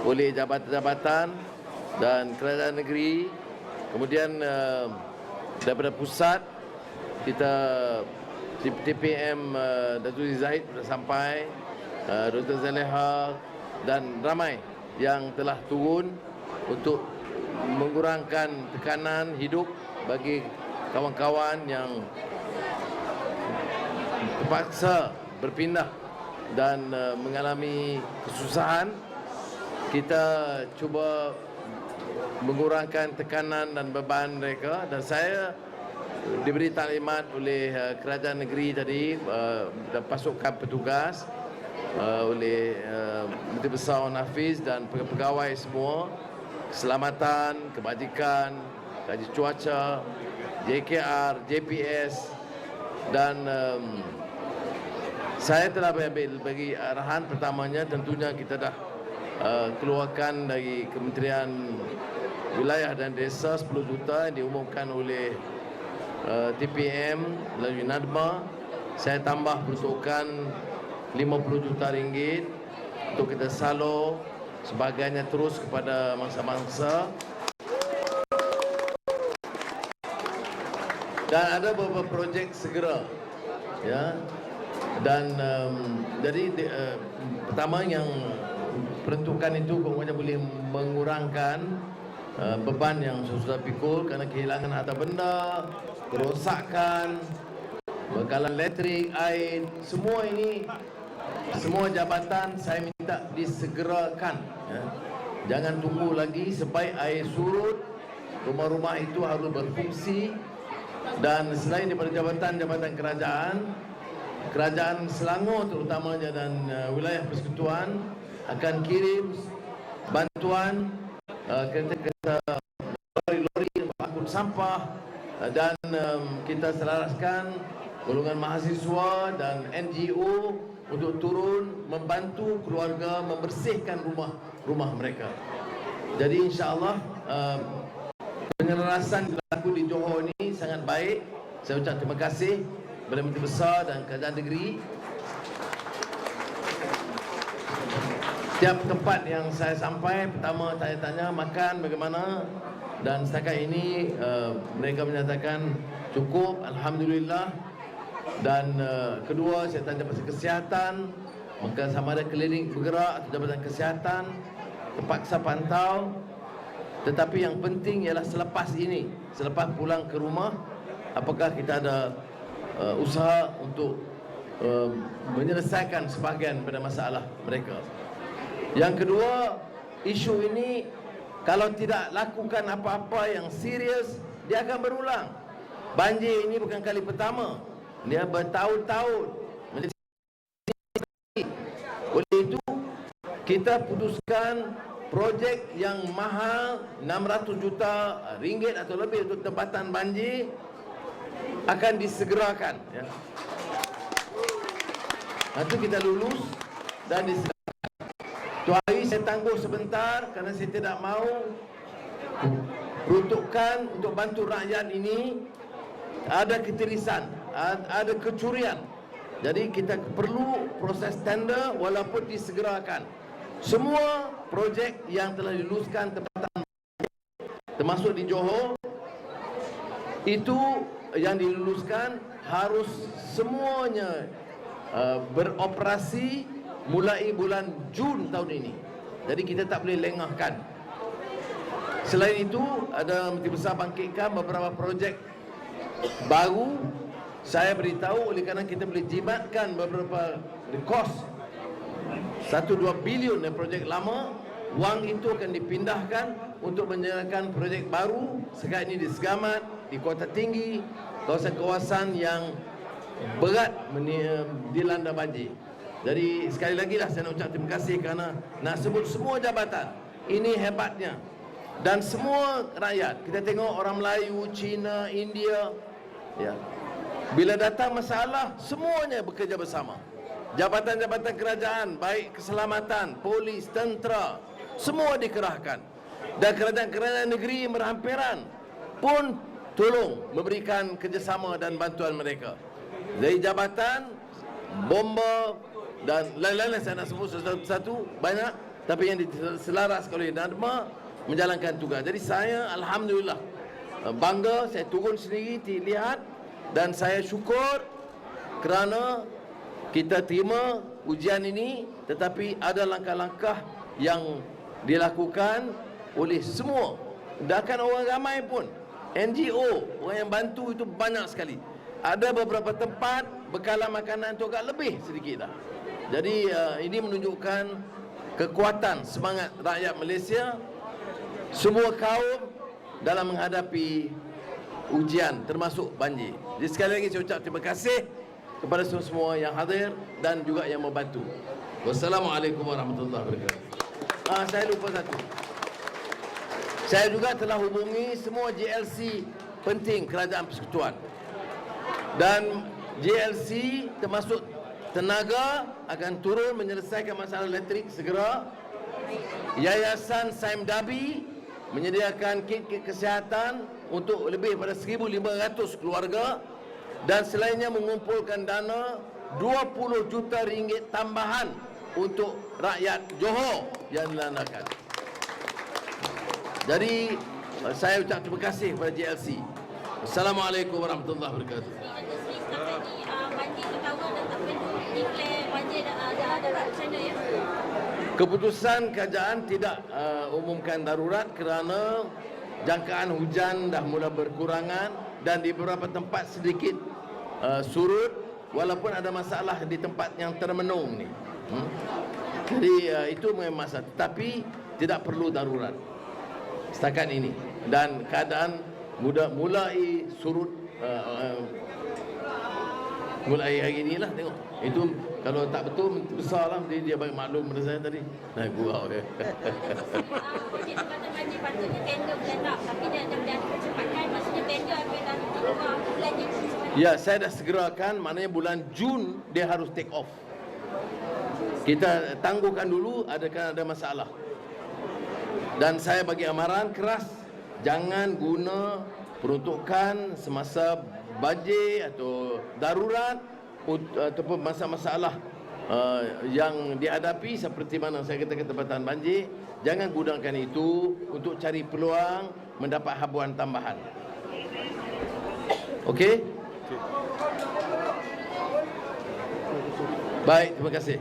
oleh jabatan-jabatan dan kerajaan negeri. Kemudian daripada pusat kita TPM Datuk Zahid sudah sampai, Dr. Zaleha dan ramai yang telah turun untuk mengurangkan tekanan hidup bagi kawan-kawan yang terpaksa berpindah dan mengalami kesusahan. Kita cuba mengurangkan tekanan dan beban mereka, dan saya diberi taklimat oleh kerajaan negeri tadi dan pasukan petugas oleh Menteri Besar Wan Hafiz dan pegawai semua, keselamatan, kebajikan, kaji cuaca, JKR, JPS, dan saya telah bagi arahan. Pertamanya tentunya kita dah keluarkan dari Kementerian Wilayah dan Desa 10 juta yang diumumkan oleh TPM melalui NADMA. Saya tambah peruntukan 50 juta ringgit untuk kita salur sebagainya terus kepada mangsa-mangsa. Dan ada beberapa projek segera, ya. Dan jadi pertama yang peruntukan itu pokoknya boleh mengurangkan beban yang sudah pikul kerana kehilangan harta benda, kerosakan, bekalan elektrik, air, semua ini, semua jabatan saya minta disegerakan, ya. Jangan tunggu lagi sampai air surut, rumah-rumah itu harus berfungsi. Dan selain daripada jabatan-jabatan kerajaan Selangor terutamanya dan wilayah persekutuan akan kirim bantuan kereta-kereta, lori-lori angkut sampah, dan kita selaraskan golongan mahasiswa dan NGO untuk turun membantu keluarga membersihkan rumah mereka. Jadi insya-Allah penyelarasan berlaku di Johor ini sangat baik. Saya ucap terima kasih kepada Menteri Besar dan kerajaan negeri. Setiap tempat yang saya sampai, pertama tanya-tanya makan bagaimana, dan setakat ini mereka menyatakan cukup, alhamdulillah. Dan kedua, saya tanya pasal kesihatan, maka sama ada klinik bergerak atau jabatan kesihatan terpaksa pantau. Tetapi yang penting ialah selepas ini, selepas pulang ke rumah, apakah kita ada usaha untuk menyelesaikan sebahagian pada masalah mereka. Yang kedua, isu ini kalau tidak lakukan apa-apa yang serius, dia akan berulang. Banjir ini bukan kali pertama, dia bertahun-tahun. Oleh itu, kita putuskan projek yang mahal 600 juta ringgit atau lebih untuk tempatan banjir akan disegerakan, ya. Nanti kita lulus dan disegerakan. Tu hari saya tangguh sebentar kerana saya tidak mahu peruntukan untuk bantu rakyat ini ada ketirisan, ada kecurian. Jadi kita perlu proses tender walaupun disegerakan. Semua projek yang telah diluluskan tempatan termasuk di Johor itu yang diluluskan harus semuanya beroperasi mulai bulan Jun tahun ini. Jadi kita tak boleh lengahkan. Selain itu, ada Menteri Besar bangkitkan beberapa projek baru. Saya beritahu oleh kerana kita boleh jimatkan beberapa kos 1-2 bilion dari projek lama. Wang itu akan dipindahkan untuk menyediakan projek baru. Sekarang ini di Segamat, di Kota Tinggi, kawasan-kawasan yang berat dilanda banjir. Jadi sekali lagi lah saya nak ucap terima kasih kerana nak sebut semua jabatan. Ini hebatnya. Dan semua rakyat, kita tengok orang Melayu, Cina, India, ya. Bila datang masalah, semuanya bekerja bersama. Jabatan-jabatan kerajaan, baik keselamatan, polis, tentera, semua dikerahkan. Dan kerajaan-kerajaan negeri yang berhampiran pun tolong memberikan kerjasama dan bantuan mereka. Dari jabatan, bomba dan lain-lain saya nak sebut satu-satu banyak. tapi yang diselaraskan oleh Dharma menjalankan tugas. Jadi saya alhamdulillah bangga, saya turun sendiri lihat, dan saya syukur kerana kita terima ujian ini, tetapi ada langkah-langkah yang dilakukan oleh semua, bahkan orang ramai pun, NGO, orang yang bantu itu banyak sekali. Ada beberapa tempat bekalan makanan itu agak lebih sedikit dah. Jadi ini menunjukkan kekuatan semangat rakyat Malaysia, semua kaum dalam menghadapi ujian termasuk banjir. Jadi sekali lagi saya ucap terima kasih kepada semua yang hadir dan juga yang membantu. Wassalamualaikum warahmatullahi wabarakatuh. Saya lupa satu. Saya juga telah hubungi semua JLC penting Kerajaan Persekutuan. Dan JLC termasuk tenaga akan turun menyelesaikan masalah elektrik segera. Yayasan Saim Dabi menyediakan kit-kit kesihatan untuk lebih pada 1,500 keluarga, dan selainnya mengumpulkan dana 20 juta ringgit tambahan untuk rakyat Johor yang dilandakan. Jadi saya ucap terima kasih kepada JLC. Assalamualaikum warahmatullahi wabarakatuh. Keputusan kerajaan tidak umumkan darurat kerana jangkaan hujan dah mula berkurangan dan di beberapa tempat sedikit surut, walaupun ada masalah di tempat yang termenung ni. Jadi itu memang masalah, tapi tidak perlu darurat setakat ini, dan keadaan mulai surut mulai hari inilah, tengok. Itu kalau tak betul besar lah, dia bagi maklum pada saya tadi. Nah, gurau dia. Ya, saya dah segerakan, maknanya bulan Jun dia harus take off. Kita tangguhkan dulu, ada masalah. Dan saya bagi amaran keras, jangan guna peruntukan semasa banjir atau darurat ataupun masalah yang dihadapi seperti mana saya katakan tempatan banjir. Jangan gunakan itu untuk cari peluang mendapat habuan tambahan. Okey? Baik, terima kasih.